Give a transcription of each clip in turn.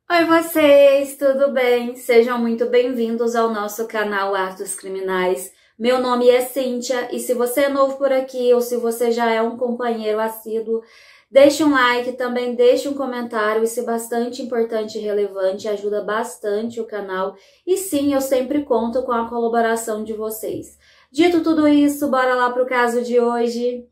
Oi vocês, tudo bem? Sejam muito bem-vindos ao nosso canal Atos Criminais. Meu nome é Cíntia e se você é novo por aqui ou se você já é um companheiro assíduo, deixe um like, também deixe um comentário, isso é bastante importante e relevante, ajuda bastante o canal e sim, eu sempre conto com a colaboração de vocês. Dito tudo isso, bora lá pro caso de hoje.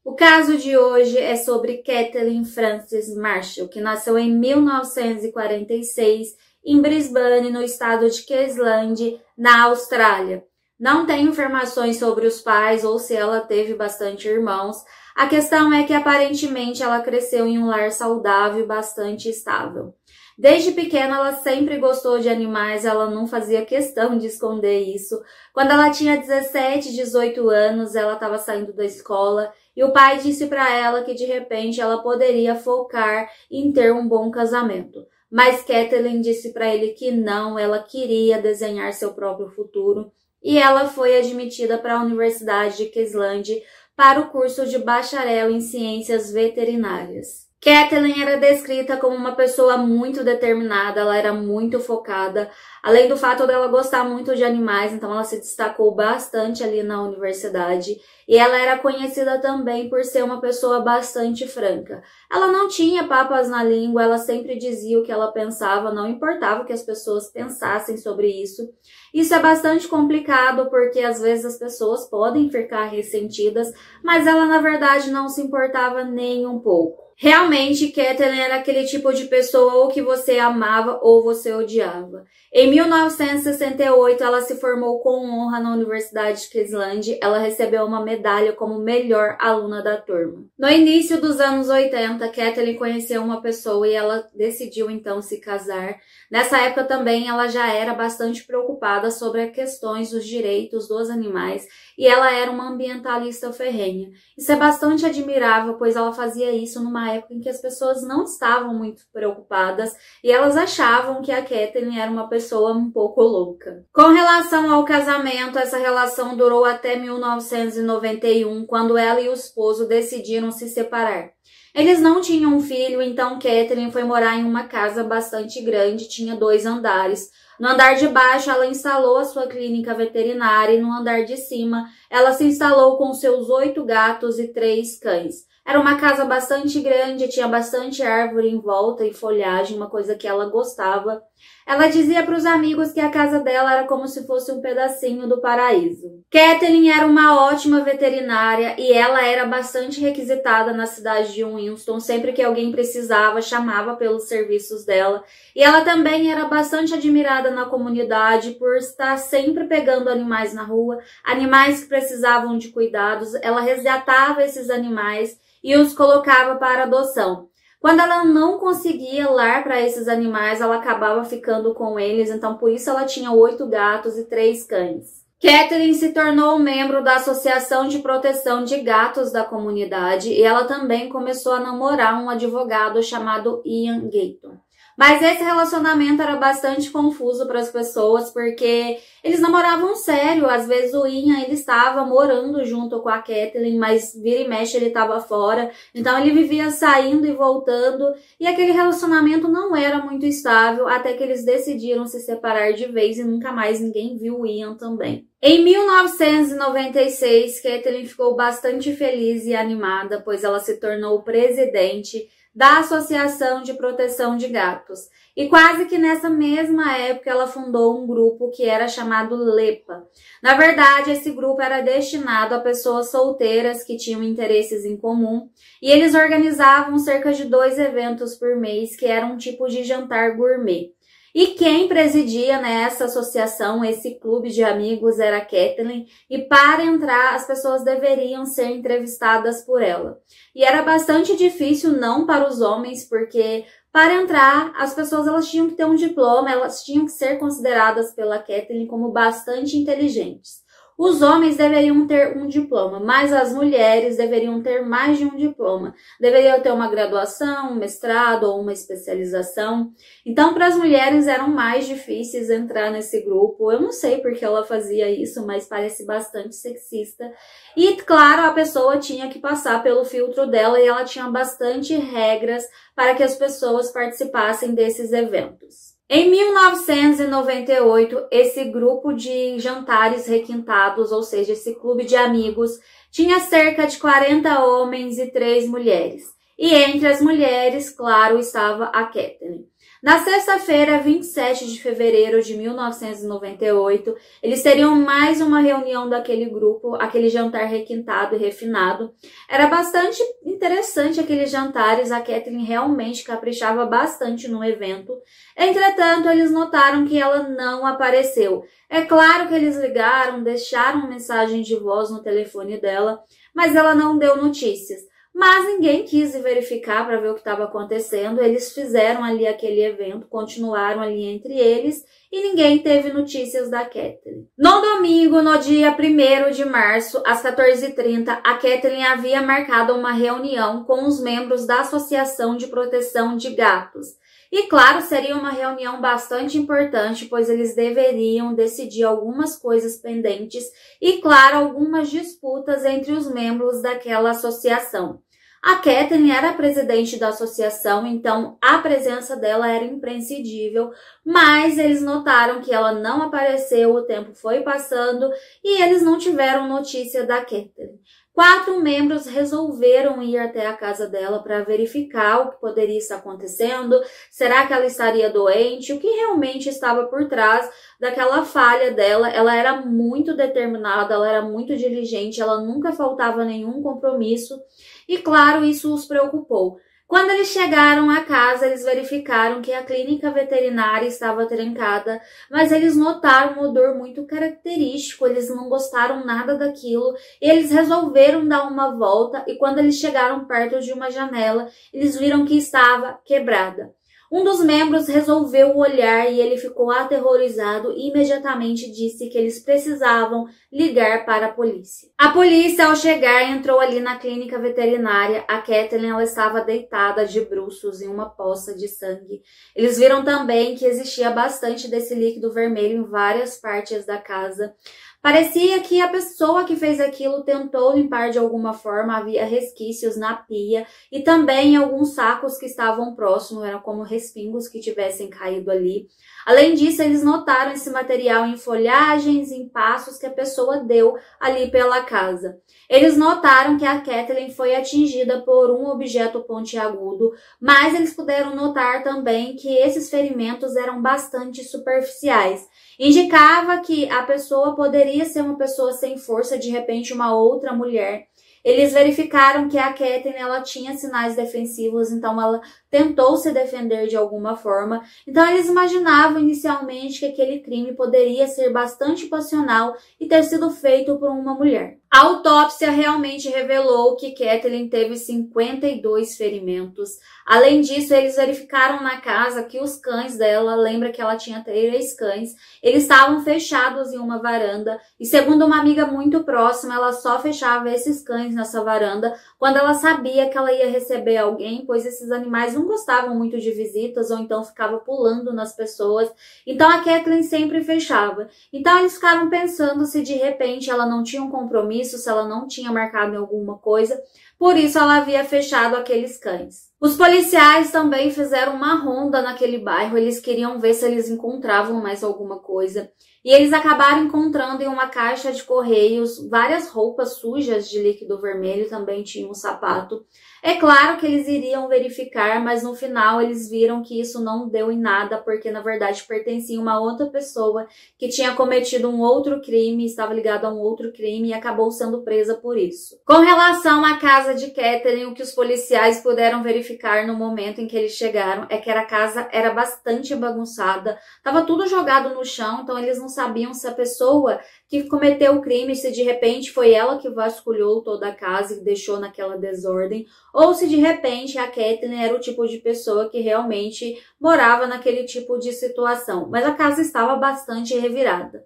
O caso de hoje é sobre Kathleen Frances Marshall, que nasceu em 1946 em Brisbane, no estado de Queensland, na Austrália. Não tem informações sobre os pais ou se ela teve bastante irmãos. A questão é que aparentemente ela cresceu em um lar saudável e bastante estável. Desde pequena ela sempre gostou de animais, ela não fazia questão de esconder isso. Quando ela tinha 17, 18 anos, ela estava saindo da escola e o pai disse para ela que de repente ela poderia focar em ter um bom casamento. Mas Kathleen disse para ele que não, ela queria desenhar seu próprio futuro e ela foi admitida para a Universidade de Queensland para o curso de bacharel em ciências veterinárias. Kathleen era descrita como uma pessoa muito determinada, ela era muito focada, além do fato dela gostar muito de animais, então ela se destacou bastante ali na universidade e ela era conhecida também por ser uma pessoa bastante franca. Ela não tinha papas na língua, ela sempre dizia o que ela pensava, não importava o que as pessoas pensassem sobre isso. Isso é bastante complicado porque às vezes as pessoas podem ficar ressentidas, mas ela na verdade não se importava nem um pouco. Realmente, Kathleen era aquele tipo de pessoa ou que você amava ou você odiava. Em 1968, ela se formou com honra na Universidade de Queensland. Ela recebeu uma medalha como melhor aluna da turma. No início dos anos 80, Kathleen conheceu uma pessoa e ela decidiu então se casar. Nessa época também ela já era bastante preocupada sobre as questões dos direitos dos animais e ela era uma ambientalista ferrenha. Isso é bastante admirável, pois ela fazia isso numa época em que as pessoas não estavam muito preocupadas e elas achavam que a Kathleen era uma pessoa um pouco louca. Com relação ao casamento, essa relação durou até 1991, quando ela e o esposo decidiram se separar. Eles não tinham um filho, então Kathleen foi morar em uma casa bastante grande, tinha 2 andares. No andar de baixo, ela instalou a sua clínica veterinária e no andar de cima, ela se instalou com seus 8 gatos e 3 cães. Era uma casa bastante grande, tinha bastante árvore em volta e folhagem, uma coisa que ela gostava. Ela dizia para os amigos que a casa dela era como se fosse um pedacinho do paraíso. Kathleen era uma ótima veterinária e ela era bastante requisitada na cidade de Winston. Sempre que alguém precisava, chamava pelos serviços dela. E ela também era bastante admirada na comunidade por estar sempre pegando animais na rua, animais que precisavam de cuidados. Ela resgatava esses animais e os colocava para adoção. Quando ela não conseguia lar para esses animais, ela acabava ficando com eles, então por isso ela tinha 8 gatos e 3 cães. Kathleen se tornou membro da Associação de Proteção de Gatos da comunidade e ela também começou a namorar um advogado chamado Ian Gayton. Mas esse relacionamento era bastante confuso para as pessoas, porque eles namoravam sério. Às vezes o Ian, ele estava morando junto com a Kathleen, mas vira e mexe ele estava fora. Então ele vivia saindo e voltando, e aquele relacionamento não era muito estável, até que eles decidiram se separar de vez e nunca mais ninguém viu o Ian também. Em 1996, Kathleen ficou bastante feliz e animada, pois ela se tornou presidente da Associação de Proteção de Gatos. E quase que nessa mesma época ela fundou um grupo que era chamado LEPA. Na verdade, esse grupo era destinado a pessoas solteiras que tinham interesses em comum e eles organizavam cerca de 2 eventos por mês, que eram um tipo de jantar gourmet. E quem presidia nessa associação, esse clube de amigos, era a Kathleen, e para entrar as pessoas deveriam ser entrevistadas por ela. E era bastante difícil não para os homens, porque para entrar as pessoas elas tinham que ter um diploma, elas tinham que ser consideradas pela Kathleen como bastante inteligentes. Os homens deveriam ter um diploma, mas as mulheres deveriam ter mais de um diploma. Deveriam ter uma graduação, um mestrado ou uma especialização. Então, para as mulheres eram mais difíceis entrar nesse grupo. Eu não sei por que ela fazia isso, mas parece bastante sexista. E, claro, a pessoa tinha que passar pelo filtro dela e ela tinha bastante regras para que as pessoas participassem desses eventos. Em 1998, esse grupo de jantares requintados, ou seja, esse clube de amigos, tinha cerca de 40 homens e 3 mulheres. E entre as mulheres, claro, estava a Kathleen. Na sexta-feira, 27 de fevereiro de 1998, eles teriam mais uma reunião daquele grupo, aquele jantar requintado e refinado. Era bastante interessante aqueles jantares, a Kathleen realmente caprichava bastante no evento. Entretanto, eles notaram que ela não apareceu. É claro que eles ligaram, deixaram mensagem de voz no telefone dela, mas ela não deu notícias. Mas ninguém quis verificar para ver o que estava acontecendo. Eles fizeram ali aquele evento, continuaram ali entre eles e ninguém teve notícias da Kathleen. No domingo, no dia 1º de março, às 14h30, a Kathleen havia marcado uma reunião com os membros da Associação de Proteção de Gatos. E claro, seria uma reunião bastante importante, pois eles deveriam decidir algumas coisas pendentes e, claro, algumas disputas entre os membros daquela associação. A Kathleen era a presidente da associação, então a presença dela era imprescindível, mas eles notaram que ela não apareceu, o tempo foi passando e eles não tiveram notícia da Kathleen. 4 membros resolveram ir até a casa dela para verificar o que poderia estar acontecendo, será que ela estaria doente, o que realmente estava por trás daquela falha dela. Ela era muito determinada, ela era muito diligente, ela nunca faltava nenhum compromisso e, claro, isso os preocupou. Quando eles chegaram à casa, eles verificaram que a clínica veterinária estava trancada, mas eles notaram um odor muito característico, eles não gostaram nada daquilo, e eles resolveram dar uma volta e quando eles chegaram perto de uma janela, eles viram que estava quebrada. Um dos membros resolveu olhar e ele ficou aterrorizado e imediatamente disse que eles precisavam ligar para a polícia. A polícia, ao chegar, entrou ali na clínica veterinária. A Kathleen, ela estava deitada de bruços em uma poça de sangue. Eles viram também que existia bastante desse líquido vermelho em várias partes da casa. Parecia que a pessoa que fez aquilo tentou limpar de alguma forma, havia resquícios na pia e também em alguns sacos que estavam próximos, eram como respingos que tivessem caído ali. Além disso, eles notaram esse material em folhagens, em passos que a pessoa deu ali pela casa. Eles notaram que a Kathleen foi atingida por um objeto pontiagudo, mas eles puderam notar também que esses ferimentos eram bastante superficiais. Indicava que a pessoa poderia ser uma pessoa sem força, de repente uma outra mulher. Eles verificaram que a Kathleen, ela tinha sinais defensivos, então ela tentou se defender de alguma forma. Então eles imaginavam inicialmente que aquele crime poderia ser bastante passional e ter sido feito por uma mulher. A autópsia realmente revelou que Kathleen teve 52 ferimentos. Além disso, eles verificaram na casa que os cães dela, lembra que ela tinha 3 cães, eles estavam fechados em uma varanda e, segundo uma amiga muito próxima, ela só fechava esses cães nessa varanda quando ela sabia que ela ia receber alguém, pois esses animais não gostavam muito de visitas ou então ficavam pulando nas pessoas. Então a Kathleen sempre fechava. Então eles ficaram pensando se de repente ela não tinha um compromisso, se ela não tinha marcado em alguma coisa, por isso ela havia fechado aqueles cães. Os policiais também fizeram uma ronda naquele bairro, eles queriam ver se eles encontravam mais alguma coisa. E eles acabaram encontrando em uma caixa de correios várias roupas sujas de líquido vermelho, também tinha um sapato. É claro que eles iriam verificar, mas no final eles viram que isso não deu em nada, porque na verdade pertencia a uma outra pessoa que tinha cometido um outro crime, estava ligada a um outro crime e acabou sendo presa por isso. Com relação à casa de Kathleen, o que os policiais puderam verificar no momento em que eles chegaram é que a casa era bastante bagunçada, estava tudo jogado no chão, então eles não sabiam se a pessoa que cometeu o crime, se de repente foi ela que vasculhou toda a casa e deixou naquela desordem, ou se de repente a Kathleen era o tipo de pessoa que realmente morava naquele tipo de situação. Mas a casa estava bastante revirada.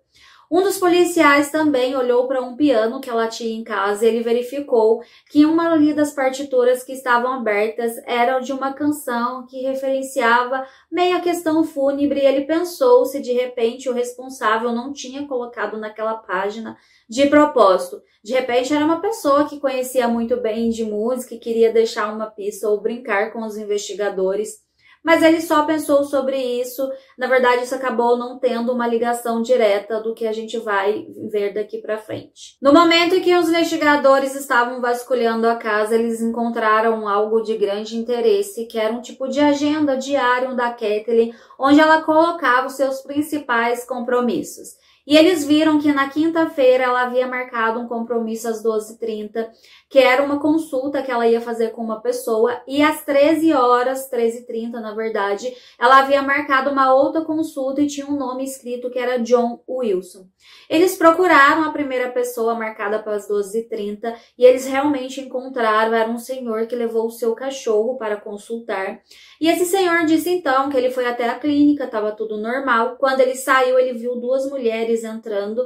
Um dos policiais também olhou para um piano que ela tinha em casa e ele verificou que uma ali das partituras que estavam abertas era de uma canção que referenciava meio a questão fúnebre, e ele pensou se de repente o responsável não tinha colocado naquela página de propósito. De repente era uma pessoa que conhecia muito bem de música e queria deixar uma pista ou brincar com os investigadores. Mas ele só pensou sobre isso. Na verdade, isso acabou não tendo uma ligação direta do que a gente vai ver daqui pra frente. No momento em que os investigadores estavam vasculhando a casa, eles encontraram algo de grande interesse, que era um tipo de agenda diário da Kathleen, onde ela colocava os seus principais compromissos. E eles viram que na quinta-feira ela havia marcado um compromisso às 12h30, que era uma consulta que ela ia fazer com uma pessoa, e às 13h30, na verdade, ela havia marcado uma outra consulta e tinha um nome escrito que era John Wilson. Eles procuraram a primeira pessoa marcada para as 12h30 e eles realmente encontraram, era um senhor que levou o seu cachorro para consultar. E esse senhor disse então que ele foi até a clínica, estava tudo normal. Quando ele saiu, ele viu duas mulheres entrando.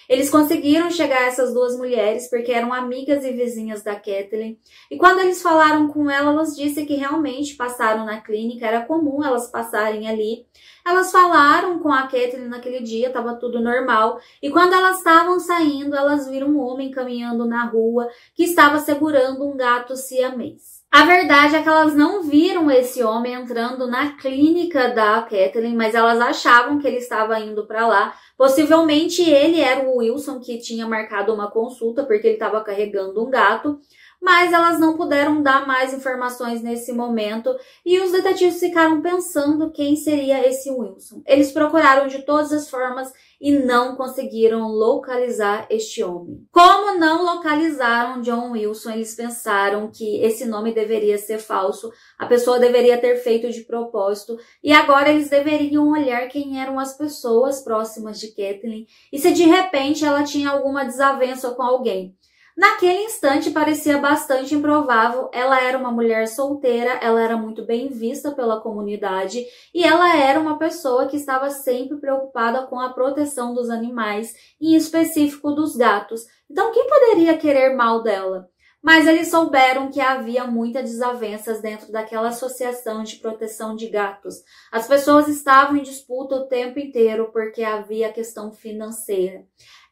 Eles conseguiram chegar a essas duas mulheres porque eram amigas e vizinhas da Kathleen. E quando eles falaram com ela, elas disseram que realmente passaram na clínica, era comum elas passarem ali. Elas falaram com a Kathleen naquele dia, estava tudo normal. E quando elas estavam saindo, elas viram um homem caminhando na rua que estava segurando um gato siamês. A verdade é que elas não viram esse homem entrando na clínica da Kathleen, mas elas achavam que ele estava indo para lá. Possivelmente ele era o Wilson que tinha marcado uma consulta, porque ele estava carregando um gato. Mas elas não puderam dar mais informações nesse momento e os detetives ficaram pensando quem seria esse Wilson. Eles procuraram de todas as formas e não conseguiram localizar este homem. Como não localizaram John Wilson, eles pensaram que esse nome deveria ser falso, a pessoa deveria ter feito de propósito e agora eles deveriam olhar quem eram as pessoas próximas de Kathleen e se de repente ela tinha alguma desavença com alguém. Naquele instante parecia bastante improvável, ela era uma mulher solteira, ela era muito bem vista pela comunidade e ela era uma pessoa que estava sempre preocupada com a proteção dos animais, em específico dos gatos. Então quem poderia querer mal dela? Mas eles souberam que havia muitas desavenças dentro daquela associação de proteção de gatos. As pessoas estavam em disputa o tempo inteiro porque havia a questão financeira.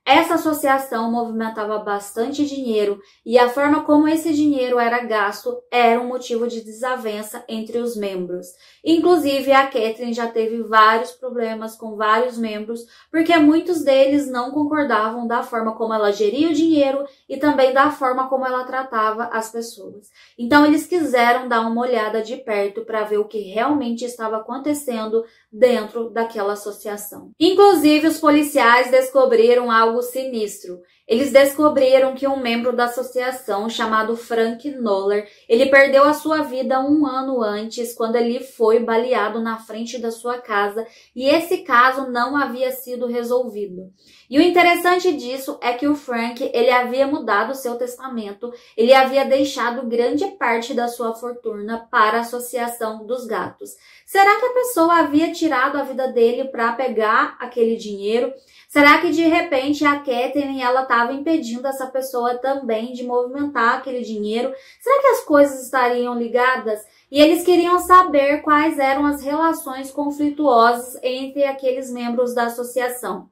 Essa associação movimentava bastante dinheiro e a forma como esse dinheiro era gasto era um motivo de desavença entre os membros. Inclusive, a Kathleen já teve vários problemas com vários membros porque muitos deles não concordavam da forma como ela geria o dinheiro e também da forma como ela tratava as pessoas. Então, eles quiseram dar uma olhada de perto para ver o que realmente estava acontecendo dentro daquela associação. Inclusive, os policiais descobriram algo sinistro. Eles descobriram que um membro da associação, chamado Frank Noller, ele perdeu a sua vida 1 ano antes, quando ele foi baleado na frente da sua casa, e esse caso não havia sido resolvido. E o interessante disso é que o Frank, ele havia mudado seu testamento, ele havia deixado grande parte da sua fortuna para a associação dos gatos. Será que a pessoa havia tirado a vida dele para pegar aquele dinheiro? Será que de repente a Kathleen ela estava impedindo essa pessoa também de movimentar aquele dinheiro? Será que as coisas estariam ligadas? E eles queriam saber quais eram as relações conflituosas entre aqueles membros da associação.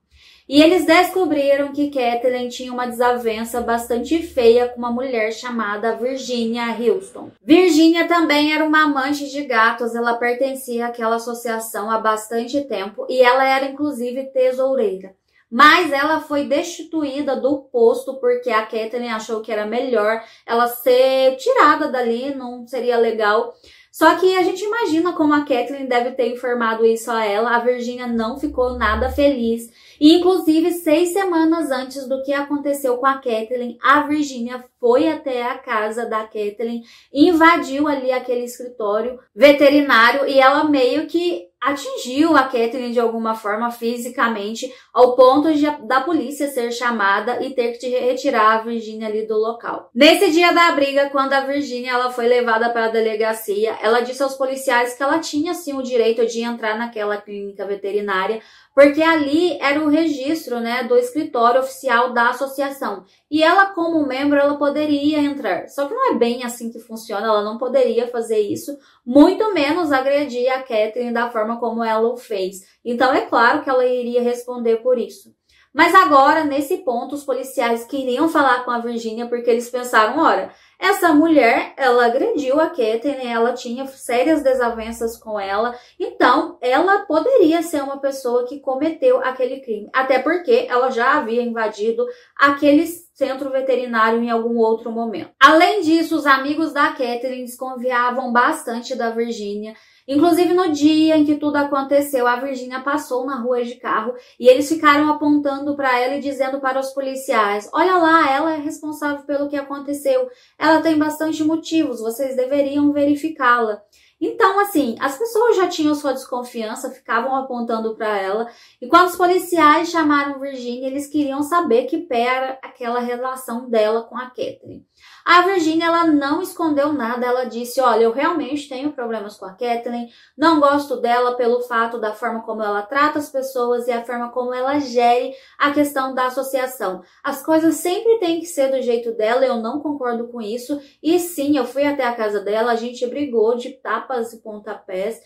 E eles descobriram que Kathleen tinha uma desavença bastante feia com uma mulher chamada Virginia Houston. Virginia também era uma amante de gatos, ela pertencia àquela associação há bastante tempo e ela era inclusive tesoureira. Mas ela foi destituída do posto porque a Kathleen achou que era melhor ela ser tirada dali, não seria legal. Só que a gente imagina como a Kathleen deve ter informado isso a ela. A Virginia não ficou nada feliz. E, inclusive, 6 semanas antes do que aconteceu com a Kathleen, a Virginia foi até a casa da Kathleen, invadiu ali aquele escritório veterinário e ela meio que atingiu a Kathleen de alguma forma fisicamente, ao ponto da polícia ser chamada e ter que retirar a Virginia ali do local. Nesse dia da briga, quando a Virginia ela foi levada para a delegacia, ela disse aos policiais que ela tinha sim o direito de entrar naquela clínica veterinária, porque ali era o registro, né, do escritório oficial da associação. E ela, como membro, ela poderia entrar. Só que não é bem assim que funciona, ela não poderia fazer isso, muito menos agredir a Catherine da forma como ela o fez. Então é claro que ela iria responder por isso. Mas agora, nesse ponto, os policiais queriam falar com a Virginia porque eles pensaram, ora, essa mulher, ela agrediu a Catherine, ela tinha sérias desavenças com ela, então ela poderia ser uma pessoa que cometeu aquele crime, até porque ela já havia invadido aquele centro veterinário em algum outro momento. Além disso, os amigos da Catherine desconfiavam bastante da Virginia. Inclusive, no dia em que tudo aconteceu, a Virginia passou na rua de carro e eles ficaram apontando para ela e dizendo para os policiais, olha lá, ela é responsável pelo que aconteceu, ela tem bastante motivos, vocês deveriam verificá-la. Então, assim, as pessoas já tinham sua desconfiança, ficavam apontando para ela, e quando os policiais chamaram Virginia, eles queriam saber que pé era aquela relação dela com a Catherine. A Virginia, ela não escondeu nada, ela disse, olha, eu realmente tenho problemas com a Catherine, não gosto dela pelo fato da forma como ela trata as pessoas e a forma como ela gere a questão da associação. As coisas sempre têm que ser do jeito dela, eu não concordo com isso, e sim, eu fui até a casa dela, a gente brigou de tapas e pontapés.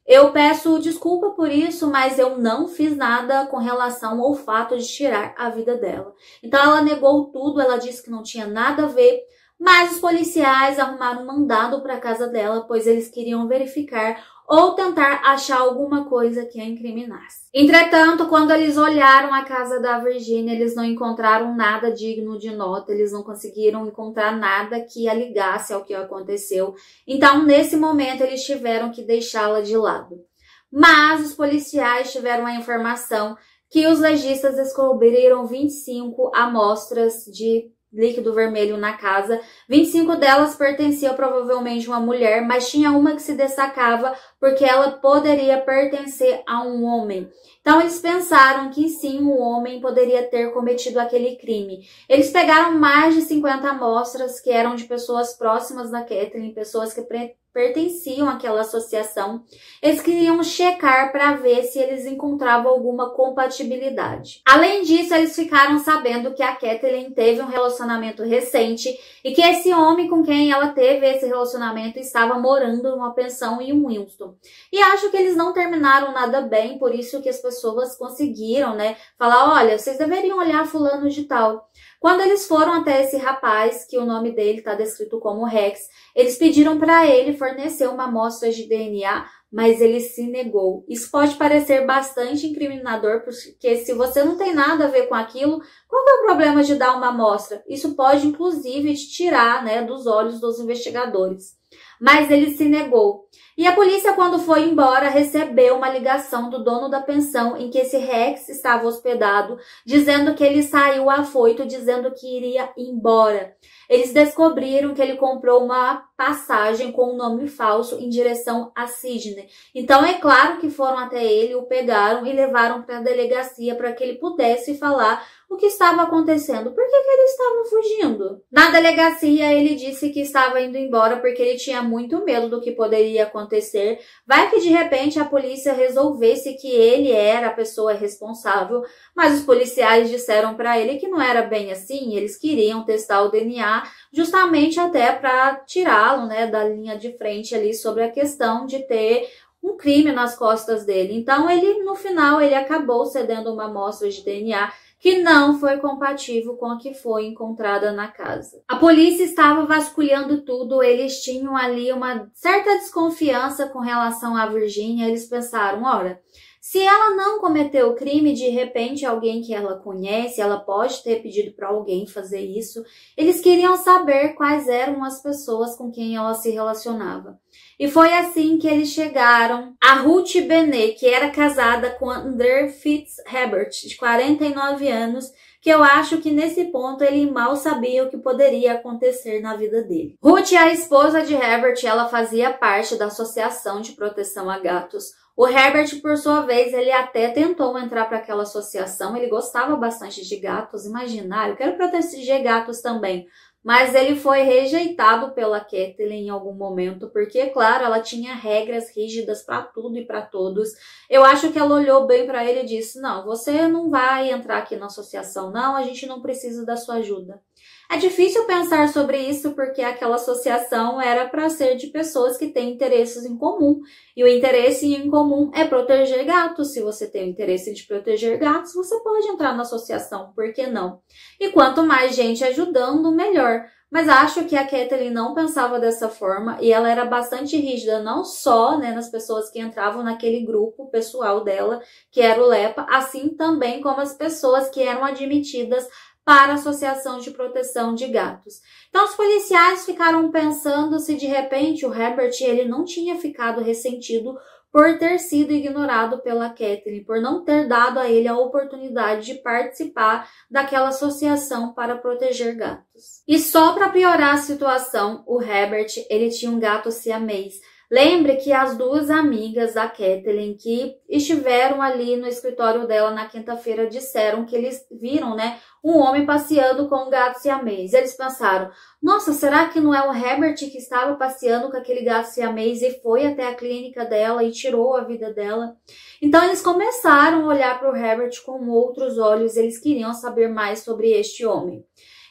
Eu peço desculpa por isso, mas eu não fiz nada com relação ao fato de tirar a vida dela. Então ela negou tudo, ela disse que não tinha nada a ver, mas os policiais arrumaram um mandado para a casa dela, pois eles queriam verificar ou tentar achar alguma coisa que a incriminasse. Entretanto, quando eles olharam a casa da Virginia, eles não encontraram nada digno de nota, eles não conseguiram encontrar nada que a ligasse ao que aconteceu. Então, nesse momento, eles tiveram que deixá-la de lado. Mas os policiais tiveram a informação que os legistas descobriram 25 amostras de líquido vermelho na casa. 25 delas pertenciam provavelmente a uma mulher, mas tinha uma que se destacava porque ela poderia pertencer a um homem. Então eles pensaram que sim, um homem poderia ter cometido aquele crime. Eles pegaram mais de 50 amostras que eram de pessoas próximas da Catherine, pessoas que pertenciam àquela associação. Eles queriam checar para ver se eles encontravam alguma compatibilidade. Além disso, eles ficaram sabendo que a Catherine teve um relacionamento recente e que esse homem com quem ela teve esse relacionamento estava morando numa pensão em Winston. E acho que eles não terminaram nada bem, por isso que as pessoas conseguiram, falar, olha, vocês deveriam olhar fulano de tal. Quando eles foram até esse rapaz, que o nome dele está descrito como Rex, eles pediram para ele fornecer uma amostra de DNA, mas ele se negou. Isso pode parecer bastante incriminador, porque se você não tem nada a ver com aquilo, qual é o problema de dar uma amostra? Isso pode, inclusive, te tirar, dos olhos dos investigadores. Mas ele se negou. E a polícia, quando foi embora, recebeu uma ligação do dono da pensão em que esse Rex estava hospedado, dizendo que ele saiu afoito, dizendo que iria embora. Eles descobriram que ele comprou uma passagem com um nome falso em direção a Sydney. Então é claro que foram até ele, o pegaram e levaram para a delegacia para que ele pudesse falar o que estava acontecendo. Por que ele estava fugindo? Na delegacia, ele disse que estava indo embora porque ele tinha muito medo do que poderia acontecer. Vai que de repente a polícia resolvesse que ele era a pessoa responsável, mas os policiais disseram para ele que não era bem assim, eles queriam testar o DNA justamente até para tirá-lo, da linha de frente ali sobre a questão de ter um crime nas costas dele. Então, no final, ele acabou cedendo uma amostra de DNA que não foi compatível com a que foi encontrada na casa. A polícia estava vasculhando tudo, eles tinham ali uma certa desconfiança com relação à Virginia, eles pensaram, ora, se ela não cometeu o crime, de repente alguém que ela conhece, ela pode ter pedido para alguém fazer isso. Eles queriam saber quais eram as pessoas com quem ela se relacionava. E foi assim que eles chegaram a Ruth Bennett, que era casada com Andrew Fitzherbert, de 49 anos, que eu acho que nesse ponto ele mal sabia o que poderia acontecer na vida dele. Ruth, a esposa de Herbert, ela fazia parte da Associação de Proteção a Gatos. O Herbert, por sua vez, ele até tentou entrar para aquela associação, ele gostava bastante de gatos, imagina, eu quero proteger gatos também. mas ele foi rejeitado pela Kathleen em algum momento, porque, claro, ela tinha regras rígidas para tudo e para todos. Eu acho que ela olhou bem para ele e disse: não, você não vai entrar aqui na associação, não, a gente não precisa da sua ajuda. É difícil pensar sobre isso porque aquela associação era para ser de pessoas que têm interesses em comum. E o interesse em comum é proteger gatos. Se você tem o interesse de proteger gatos, você pode entrar na associação, por que não? E quanto mais gente ajudando, melhor. Mas acho que a Kathleen não pensava dessa forma e ela era bastante rígida, não só, né, nas pessoas que entravam naquele grupo pessoal dela, que era o LEPA, assim também como as pessoas que eram admitidas para a Associação de Proteção de Gatos. Então, os policiais ficaram pensando se de repente o Herbert ele não tinha ficado ressentido por ter sido ignorado pela Kathleen, por não ter dado a ele a oportunidade de participar daquela associação para proteger gatos. E só para piorar a situação, o Herbert ele tinha um gato siamês. Lembre que as duas amigas da Kathleen que estiveram ali no escritório dela na quinta-feira disseram que eles viram, né, um homem passeando com um gato siamês. Eles pensaram: nossa, será que não é o Herbert que estava passeando com aquele gato siamês e foi até a clínica dela e tirou a vida dela? Então eles começaram a olhar para o Herbert com outros olhos, eles queriam saber mais sobre este homem.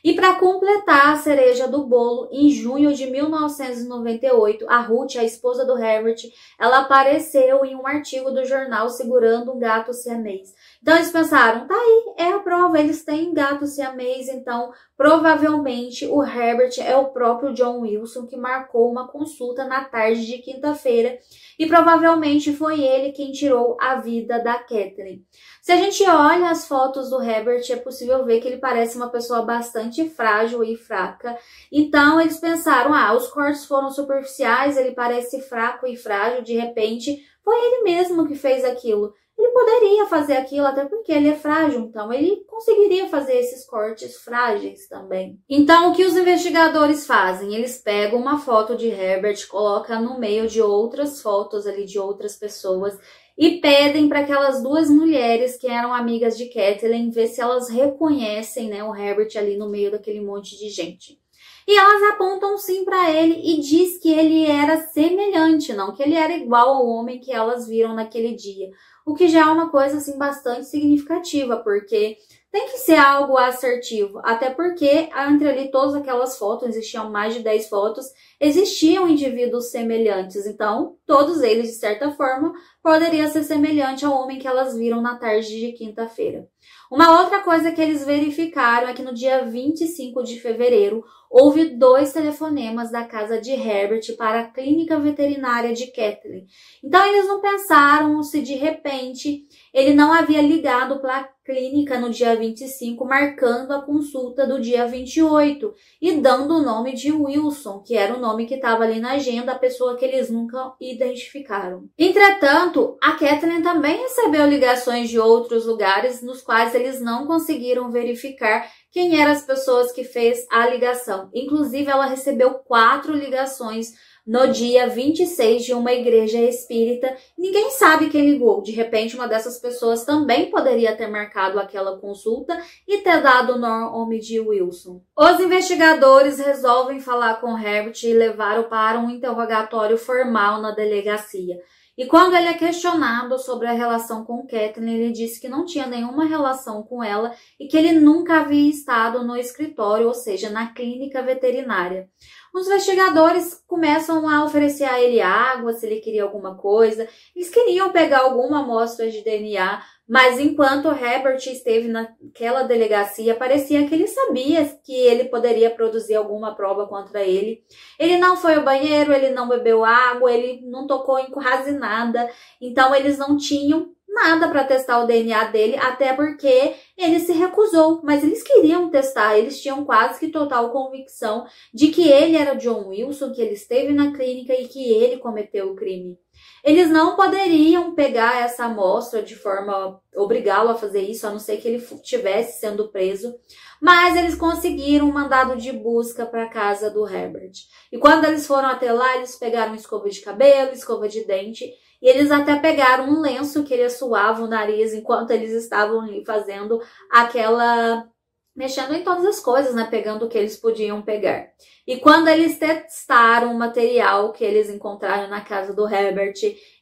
E para completar a cereja do bolo, em junho de 1998, a Ruth, a esposa do Herbert, ela apareceu em um artigo do jornal segurando um gato siamês. Então eles pensaram: tá aí, é a prova, eles têm gato siamês, então provavelmente o Herbert é o próprio John Wilson que marcou uma consulta na tarde de quinta-feira e provavelmente foi ele quem tirou a vida da Kathleen. Se a gente olha as fotos do Herbert, é possível ver que ele parece uma pessoa bastante frágil e fraca. Então eles pensaram: os cortes foram superficiais, ele parece fraco e frágil, de repente foi ele mesmo que fez aquilo. Ele poderia fazer aquilo até porque ele é frágil, então ele conseguiria fazer esses cortes frágeis também. Então o que os investigadores fazem? Eles pegam uma foto de Herbert, colocam no meio de outras fotos ali de outras pessoas e pedem para aquelas duas mulheres que eram amigas de Kathleen ver se elas reconhecem, né, o Herbert ali no meio daquele monte de gente. E elas apontam sim para ele e diz que ele era semelhante, não que ele era igual ao homem que elas viram naquele dia. O que já é uma coisa assim bastante significativa, porque tem que ser algo assertivo, até porque entre ali todas aquelas fotos, existiam mais de 10 fotos, existiam indivíduos semelhantes, então todos eles de certa forma poderiam ser semelhantes ao homem que elas viram na tarde de quinta-feira. Uma outra coisa que eles verificaram é que no dia 25 de fevereiro houve 2 telefonemas da casa de Herbert para a clínica veterinária de Kathleen. Então eles não pensaram se de repente ele não havia ligado para a clínica no dia 25, marcando a consulta do dia 28 e dando o nome de Wilson, que era o nome que estava ali na agenda, a pessoa que eles nunca identificaram. Entretanto, a Kathleen também recebeu ligações de outros lugares nos quais eles não conseguiram verificar quem eram as pessoas que fez a ligação. Inclusive, ela recebeu 4 ligações no dia 26 de uma igreja espírita. Ninguém sabe quem ligou. De repente, uma dessas pessoas também poderia ter marcado aquela consulta e ter dado o nome de Wilson. Os investigadores resolvem falar com Herbert e levaram para um interrogatório formal na delegacia. E quando ele é questionado sobre a relação com Kathleen, ele disse que não tinha nenhuma relação com ela e que ele nunca havia estado no escritório, ou seja, na clínica veterinária. Os investigadores começam a oferecer a ele água, se ele queria alguma coisa. Eles queriam pegar alguma amostra de DNA, mas enquanto Herbert esteve naquela delegacia, parecia que ele sabia que ele poderia produzir alguma prova contra ele. Ele não foi ao banheiro, ele não bebeu água, ele não tocou em quase nada. Então eles não tinham nada para testar o DNA dele, até porque ele se recusou, mas eles queriam testar, eles tinham quase que total convicção de que ele era John Wilson, que ele esteve na clínica e que ele cometeu o crime. Eles não poderiam pegar essa amostra de forma obrigá-lo a fazer isso, a não ser que ele estivesse sendo preso, mas eles conseguiram um mandado de busca para a casa do Herbert. E quando eles foram até lá, eles pegaram escova de cabelo, escova de dente, e eles até pegaram um lenço que ele suava o nariz enquanto eles estavam ali fazendo aquela mexendo em todas as coisas, né? Pegando o que eles podiam pegar. E quando eles testaram o material que eles encontraram na casa do Herbert,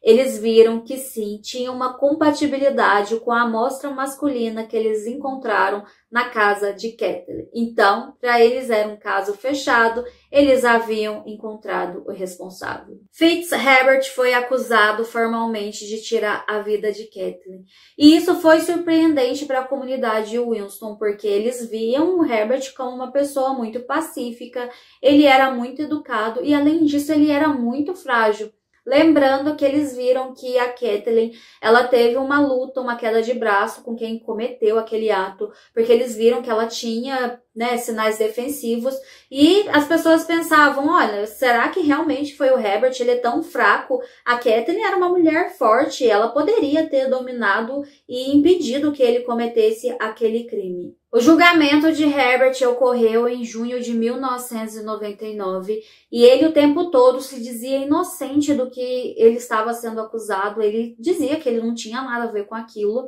eles viram que sim, tinha uma compatibilidade com a amostra masculina que eles encontraram na casa de Kathleen. Então, para eles era um caso fechado, eles haviam encontrado o responsável. Fitzherbert foi acusado formalmente de tirar a vida de Kathleen. E isso foi surpreendente para a comunidade de Wilmston, porque eles viam o Herbert como uma pessoa muito pacífica, ele era muito educado e, além disso, ele era muito frágil. Lembrando que eles viram que a Kathleen, ela teve uma luta, uma queda de braço com quem cometeu aquele ato, porque eles viram que ela tinha, né, sinais defensivos, e as pessoas pensavam, olha, será que realmente foi o Herbert? Ele é tão fraco. A Kathleen era uma mulher forte, ela poderia ter dominado e impedido que ele cometesse aquele crime. O julgamento de Herbert ocorreu em junho de 1999 e ele o tempo todo se dizia inocente do que ele estava sendo acusado. Ele dizia que ele não tinha nada a ver com aquilo.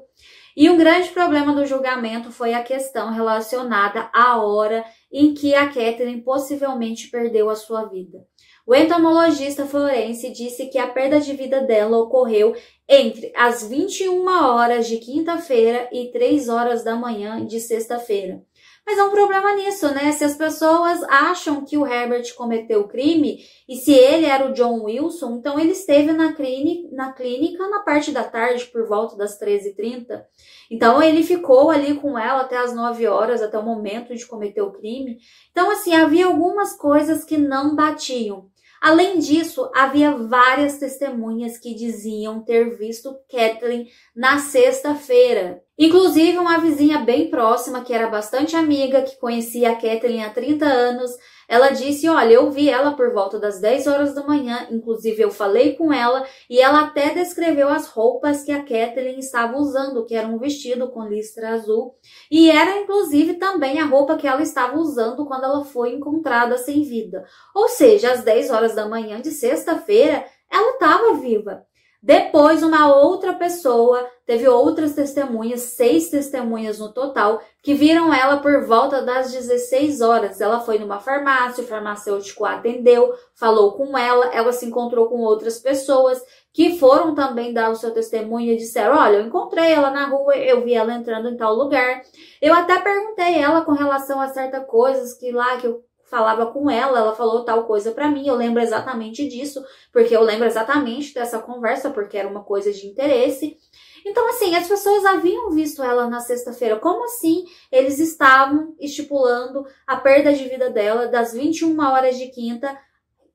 E um grande problema do julgamento foi a questão relacionada à hora em que a Kathleen possivelmente perdeu a sua vida. O entomologista forense disse que a perda de vida dela ocorreu entre as 21 horas de quinta-feira e 3 horas da manhã de sexta-feira. Mas há um problema nisso, né? Se as pessoas acham que o Herbert cometeu o crime, e se ele era o John Wilson, então ele esteve na clínica na parte da tarde, por volta das 13h30. Então ele ficou ali com ela até as 9 horas, até o momento de cometer o crime. Então, assim, havia algumas coisas que não batiam. Além disso, havia várias testemunhas que diziam ter visto Kathleen na sexta-feira. Inclusive, uma vizinha bem próxima, que era bastante amiga, que conhecia a Kathleen há 30 anos, ela disse, olha, eu vi ela por volta das 10 horas da manhã, inclusive eu falei com ela, e ela até descreveu as roupas que a Kathleen estava usando, que era um vestido com listra azul, e era inclusive também a roupa que ela estava usando quando ela foi encontrada sem vida. Ou seja, às 10 horas da manhã de sexta-feira, ela estava viva. Depois, uma outra pessoa, teve outras testemunhas, 6 testemunhas no total, que viram ela por volta das 16 horas. Ela foi numa farmácia, o farmacêutico a atendeu, falou com ela se encontrou com outras pessoas que foram também dar o seu testemunho e disseram, olha, eu encontrei ela na rua, eu vi ela entrando em tal lugar. Eu até perguntei ela com relação a certas coisas que eu falava com ela falou tal coisa pra mim, eu lembro exatamente disso, porque eu lembro exatamente dessa conversa, porque era uma coisa de interesse. Então, assim, as pessoas haviam visto ela na sexta-feira. Como assim eles estavam estipulando a perda de vida dela das 21 horas de quinta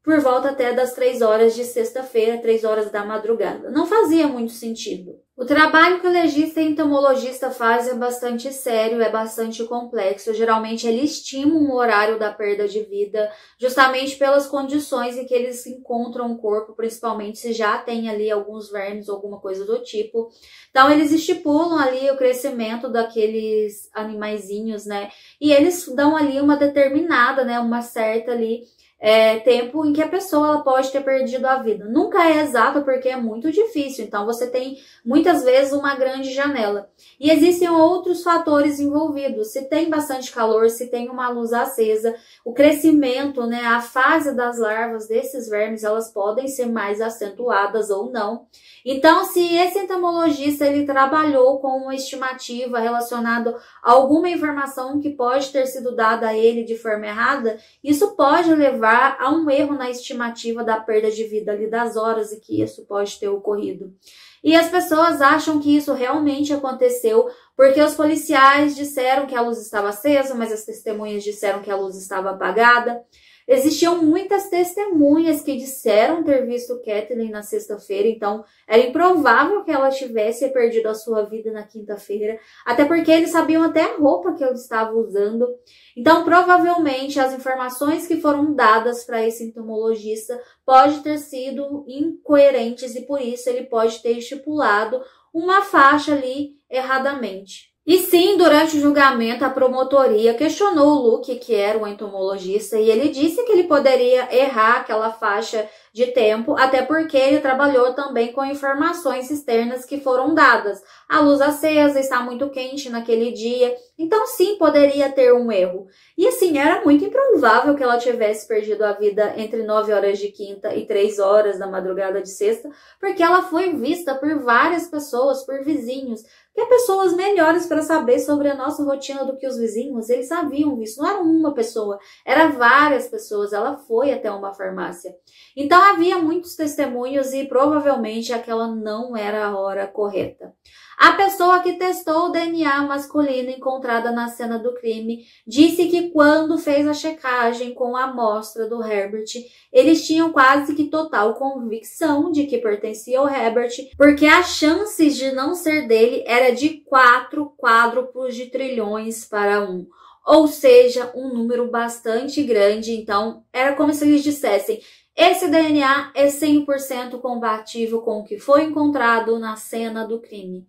por volta até das 3 horas de sexta-feira, 3 horas da madrugada? Não fazia muito sentido. O trabalho que o legista e entomologista faz é bastante sério, é bastante complexo. Geralmente eles estimam o horário da perda de vida, justamente pelas condições em que eles encontram o corpo, principalmente se já tem ali alguns vermes ou alguma coisa do tipo. Então eles estipulam ali o crescimento daqueles animaizinhos, né? E eles dão ali uma determinada, né? Uma certa ali tempo em que a pessoa ela pode ter perdido a vida. Nunca é exato porque é muito difícil, então você tem muitas vezes uma grande janela. E existem outros fatores envolvidos, se tem bastante calor, se tem uma luz acesa, o crescimento, né, a fase das larvas desses vermes, elas podem ser mais acentuadas ou não. Então, se esse entomologista ele trabalhou com uma estimativa relacionada a alguma informação que pode ter sido dada a ele de forma errada, isso pode levar a um erro na estimativa da perda de vida ali das horas em que isso pode ter ocorrido. E as pessoas acham que isso realmente aconteceu porque os policiais disseram que a luz estava acesa, mas as testemunhas disseram que a luz estava apagada. Existiam muitas testemunhas que disseram ter visto Kathleen na sexta-feira, então era improvável que ela tivesse perdido a sua vida na quinta-feira, até porque eles sabiam até a roupa que ela estava usando. Então, provavelmente, as informações que foram dadas para esse entomologista pode ter sido incoerentes e por isso ele pode ter estipulado uma faixa ali erradamente. E sim, durante o julgamento, a promotoria questionou o Luke, que era o entomologista, e ele disse que ele poderia errar aquela faixa de tempo, até porque ele trabalhou também com informações externas que foram dadas. A luz acesa, está muito quente naquele dia, então sim, poderia ter um erro. E assim, era muito improvável que ela tivesse perdido a vida entre 9 horas de quinta e 3 horas da madrugada de sexta, porque ela foi vista por várias pessoas, por vizinhos, que é pessoas melhores para saber sobre a nossa rotina do que os vizinhos. Eles sabiam disso, não era uma pessoa, eram várias pessoas. Ela foi até uma farmácia. Então havia muitos testemunhos e provavelmente aquela não era a hora correta. A pessoa que testou o DNA masculino encontrada na cena do crime disse que quando fez a checagem com a amostra do Herbert, eles tinham quase que total convicção de que pertencia ao Herbert, porque as chances de não ser dele era de 4 quádruplos de trilhões para 1. Ou seja, um número bastante grande. Então, era como se eles dissessem: esse DNA é 100% compatível com o que foi encontrado na cena do crime.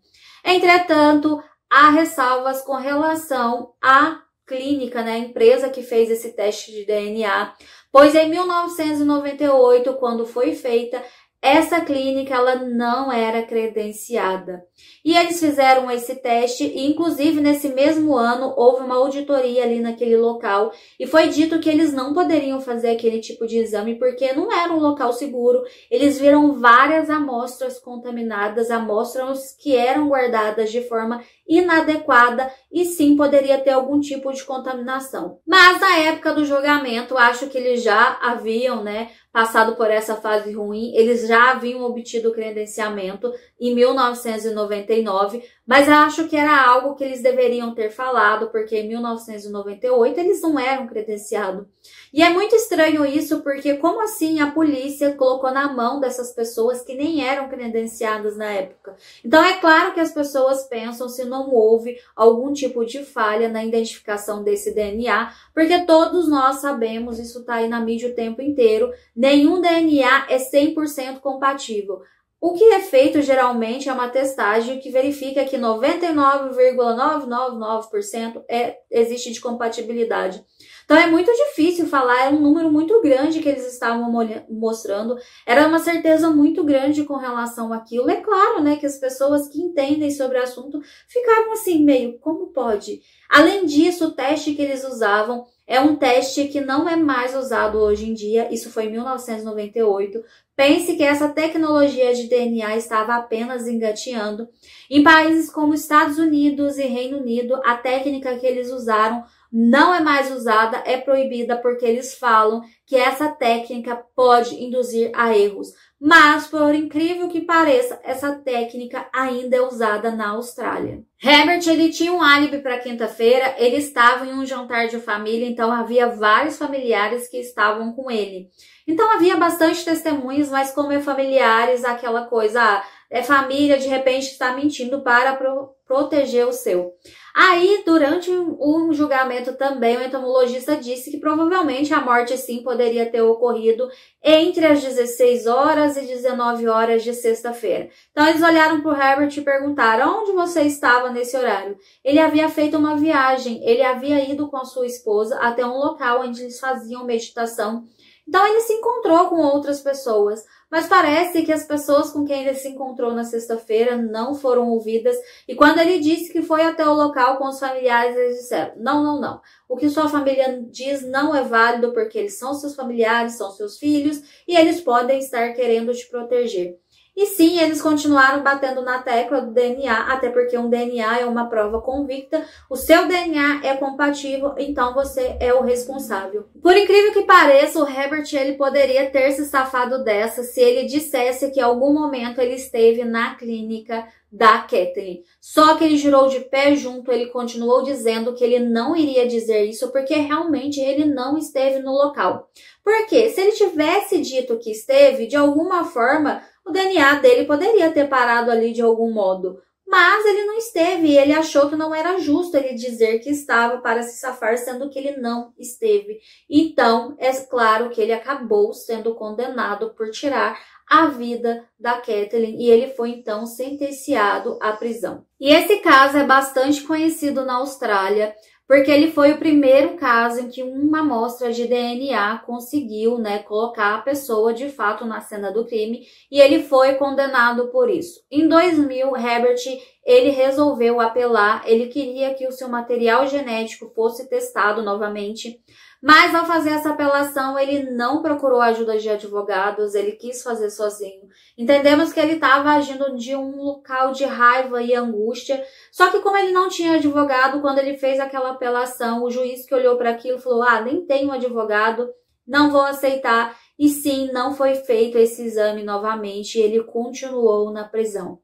Entretanto, há ressalvas com relação à clínica, a empresa que fez esse teste de DNA, pois em 1998, quando foi feita, essa clínica ela não era credenciada. E eles fizeram esse teste e, inclusive, nesse mesmo ano, houve uma auditoria ali naquele local e foi dito que eles não poderiam fazer aquele tipo de exame porque não era um local seguro. Eles viram várias amostras contaminadas, amostras que eram guardadas de forma inadequada e sim poderia ter algum tipo de contaminação. Mas na época do julgamento, acho que eles já haviam, passado por essa fase ruim, eles já haviam obtido o credenciamento em 1999, mas acho que era algo que eles deveriam ter falado, porque em 1998 eles não eram credenciados. E é muito estranho isso, porque como assim a polícia colocou na mão dessas pessoas que nem eram credenciadas na época? Então é claro que as pessoas pensam se não houve algum tipo de falha na identificação desse DNA, porque todos nós sabemos, isso está aí na mídia o tempo inteiro, nenhum DNA é 100% compatível. O que é feito geralmente é uma testagem que verifica que 99,999% existe de compatibilidade. Então é muito difícil falar, é um número muito grande que eles estavam mostrando, era uma certeza muito grande com relação àquilo. É claro, que as pessoas que entendem sobre o assunto ficaram assim, meio, como pode? Além disso, o teste que eles usavam é um teste que não é mais usado hoje em dia, isso foi em 1998. Pense que essa tecnologia de DNA estava apenas engateando. Em países como Estados Unidos e Reino Unido, a técnica que eles usaram não é mais usada, é proibida porque eles falam que essa técnica pode induzir a erros. Mas, por incrível que pareça, essa técnica ainda é usada na Austrália. Herbert, ele tinha um álibi para quinta-feira, ele estava em um jantar de família, então havia vários familiares que estavam com ele. Então havia bastante testemunhas, mas como é familiares, aquela coisa, é família, de repente está mentindo para proteger o seu. Aí, durante o julgamento também, o entomologista disse que provavelmente a morte sim poderia ter ocorrido entre as 16 horas e 19 horas de sexta-feira. Então, eles olharam para o Herbert e perguntaram: onde você estava nesse horário? Ele havia feito uma viagem, ele havia ido com a sua esposa até um local onde eles faziam meditação. Então, ele se encontrou com outras pessoas, mas parece que as pessoas com quem ele se encontrou na sexta-feira não foram ouvidas. E quando ele disse que foi até o local com os familiares, eles disseram: não. O que sua família diz não é válido porque eles são seus familiares, são seus filhos e eles podem estar querendo te proteger. E sim, eles continuaram batendo na tecla do DNA, até porque um DNA é uma prova convicta, o seu DNA é compatível, então você é o responsável. Por incrível que pareça, o Herbert ele poderia ter se safado dessa se ele dissesse que em algum momento ele esteve na clínica da Kathleen. Só que ele jurou de pé junto, ele continuou dizendo que ele não iria dizer isso porque realmente ele não esteve no local. Porque se ele tivesse dito que esteve, de alguma forma, o DNA dele poderia ter parado ali de algum modo. Mas ele não esteve e ele achou que não era justo ele dizer que estava para se safar, sendo que ele não esteve. Então, é claro que ele acabou sendo condenado por tirar a vida da Kathleen e ele foi então sentenciado à prisão. E esse caso é bastante conhecido na Austrália, porque ele foi o primeiro caso em que uma amostra de DNA conseguiu, colocar a pessoa de fato na cena do crime, e ele foi condenado por isso. Em 2000, Herbert, ele resolveu apelar, ele queria que o seu material genético fosse testado novamente, mas ao fazer essa apelação, ele não procurou a ajuda de advogados, ele quis fazer sozinho. Entendemos que ele estava agindo de um local de raiva e angústia, só que como ele não tinha advogado, quando ele fez aquela apelação, o juiz que olhou para aquilo falou, nem tenho advogado, não vou aceitar. E sim, não foi feito esse exame novamente e ele continuou na prisão.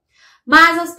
Mas as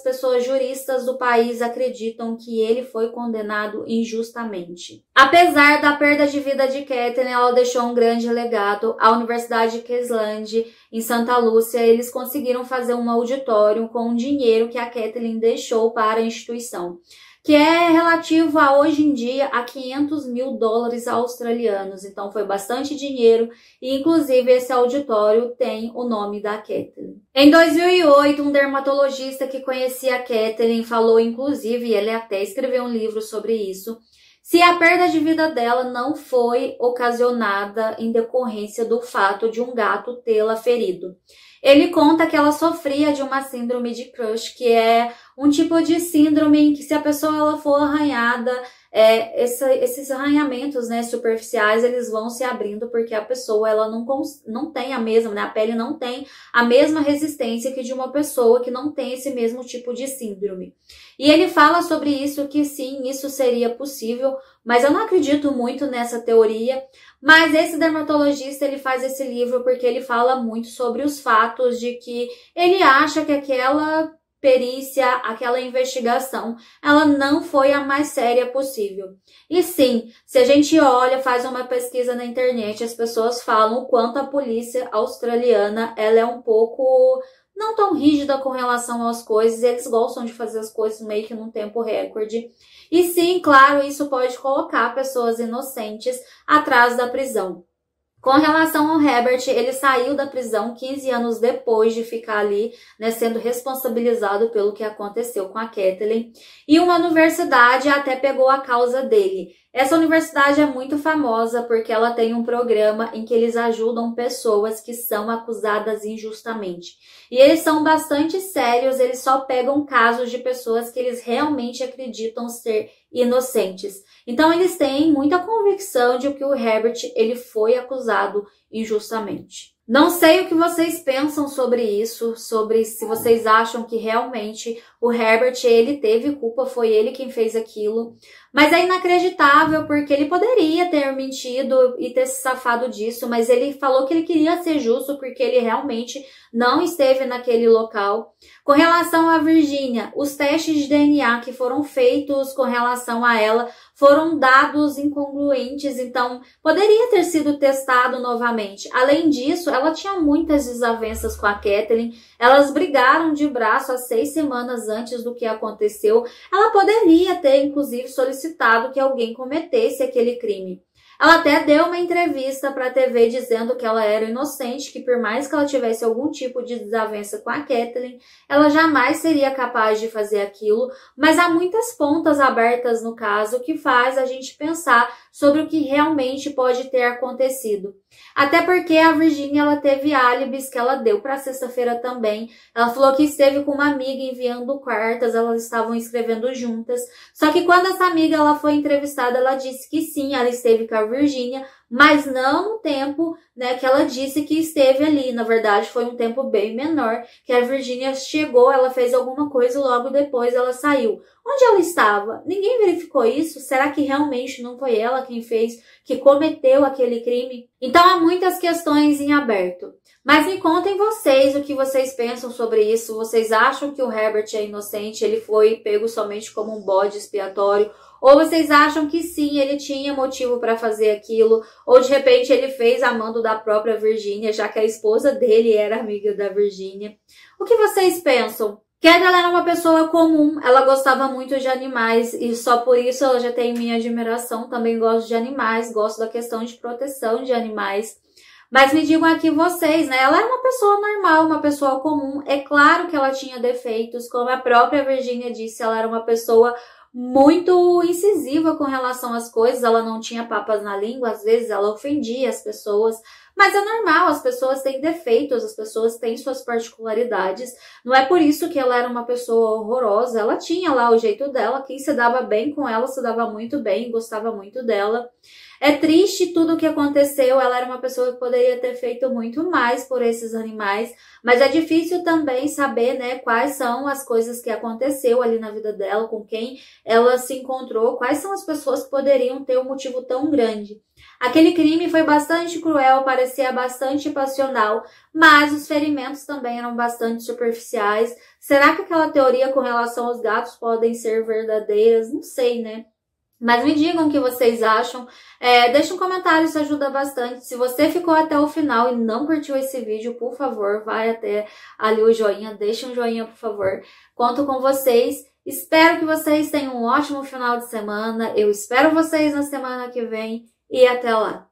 pessoas juristas do país acreditam que ele foi condenado injustamente. Apesar da perda de vida de Kathleen, ela deixou um grande legado. A Universidade de Queensland, em Santa Lúcia, eles conseguiram fazer um auditório com o dinheiro que a Kathleen deixou para a instituição, que é relativo a, hoje em dia, a 500 mil dólares australianos. Então, foi bastante dinheiro e, inclusive, esse auditório tem o nome da Kathleen. Em 2008, um dermatologista que conhecia a Kathleen falou, inclusive, e ele até escreveu um livro sobre isso, se a perda de vida dela não foi ocasionada em decorrência do fato de um gato tê-la ferido. Ele conta que ela sofria de uma síndrome de Crush, que é um tipo de síndrome em que se a pessoa ela for arranhada, esses arranhamentos, superficiais, eles vão se abrindo porque a pessoa ela não tem a mesma, a pele não tem a mesma resistência que de uma pessoa que não tem esse mesmo tipo de síndrome. E ele fala sobre isso, que sim, isso seria possível, mas eu não acredito muito nessa teoria. Mas esse dermatologista, ele faz esse livro porque ele fala muito sobre os fatos de que ele acha que aquela perícia, aquela investigação, ela não foi a mais séria possível. E sim, se a gente olha, faz uma pesquisa na internet, as pessoas falam o quanto a polícia australiana, ela é um pouco não tão rígida com relação às coisas, eles gostam de fazer as coisas meio que num tempo recorde. E sim, claro, isso pode colocar pessoas inocentes atrás da prisão. Com relação ao Herbert, ele saiu da prisão 15 anos depois de ficar ali, sendo responsabilizado pelo que aconteceu com a Kathleen. E uma universidade até pegou a causa dele. Essa universidade é muito famosa porque ela tem um programa em que eles ajudam pessoas que são acusadas injustamente. E eles são bastante sérios, eles só pegam casos de pessoas que eles realmente acreditam ser inocentes. Então eles têm muita convicção de que o Herbert ele foi acusado injustamente. Não sei o que vocês pensam sobre isso, sobre se vocês acham que realmente o Herbert ele teve culpa, foi ele quem fez aquilo. Mas é inacreditável porque ele poderia ter mentido e ter se safado disso, mas ele falou que ele queria ser justo porque ele realmente não esteve naquele local. Com relação a Virginia, os testes de DNA que foram feitos com relação a ela foram dados incongruentes, então poderia ter sido testado novamente. Além disso, ela tinha muitas desavenças com a Kathleen, elas brigaram de braço há 6 semanas antes do que aconteceu. Ela poderia ter, inclusive, solicitado que alguém cometesse aquele crime. Ela até deu uma entrevista para a TV dizendo que ela era inocente, que por mais que ela tivesse algum tipo de desavença com a Kathleen, ela jamais seria capaz de fazer aquilo, mas há muitas pontas abertas no caso que faz a gente pensar sobre o que realmente pode ter acontecido. Até porque a Virginia ela teve álibis que ela deu para sexta-feira também. Ela falou que esteve com uma amiga enviando cartas, elas estavam escrevendo juntas. Só que quando essa amiga ela foi entrevistada, ela disse que sim, ela esteve com a Virginia, mas não no tempo que ela disse que esteve ali. Na verdade, foi um tempo bem menor, que a Virginia chegou, ela fez alguma coisa e logo depois ela saiu. Onde ela estava? Ninguém verificou isso? Será que realmente não foi ela quem fez, que cometeu aquele crime? Então, há muitas questões em aberto. Mas me contem vocês o que vocês pensam sobre isso. Vocês acham que o Herbert é inocente? Ele foi pego somente como um bode expiatório? Ou vocês acham que sim, ele tinha motivo para fazer aquilo? Ou de repente ele fez amando da própria Virginia, já que a esposa dele era amiga da Virginia? O que vocês pensam? Kathleen era uma pessoa comum, ela gostava muito de animais e só por isso ela já tem minha admiração. Também gosto de animais, gosto da questão de proteção de animais. Mas me digam aqui vocês, ela era uma pessoa normal, uma pessoa comum. É claro que ela tinha defeitos, como a própria Virginia disse, ela era uma pessoa muito incisiva com relação às coisas, ela não tinha papas na língua, às vezes ela ofendia as pessoas, mas é normal, as pessoas têm defeitos, as pessoas têm suas particularidades, não é por isso que ela era uma pessoa horrorosa, ela tinha lá o jeito dela, quem se dava bem com ela se dava muito bem, gostava muito dela. É triste tudo o que aconteceu, ela era uma pessoa que poderia ter feito muito mais por esses animais, mas é difícil também saber, né, quais são as coisas que aconteceu ali na vida dela, com quem ela se encontrou, quais são as pessoas que poderiam ter um motivo tão grande. Aquele crime foi bastante cruel, parecia bastante passional, mas os ferimentos também eram bastante superficiais. Será que aquela teoria com relação aos gatos podem ser verdadeiras? Não sei, né? Mas me digam o que vocês acham, deixa um comentário, isso ajuda bastante. Se você ficou até o final e não curtiu esse vídeo, por favor, vai até ali o joinha, deixa um joinha, por favor. Conto com vocês, espero que vocês tenham um ótimo final de semana, eu espero vocês na semana que vem e até lá.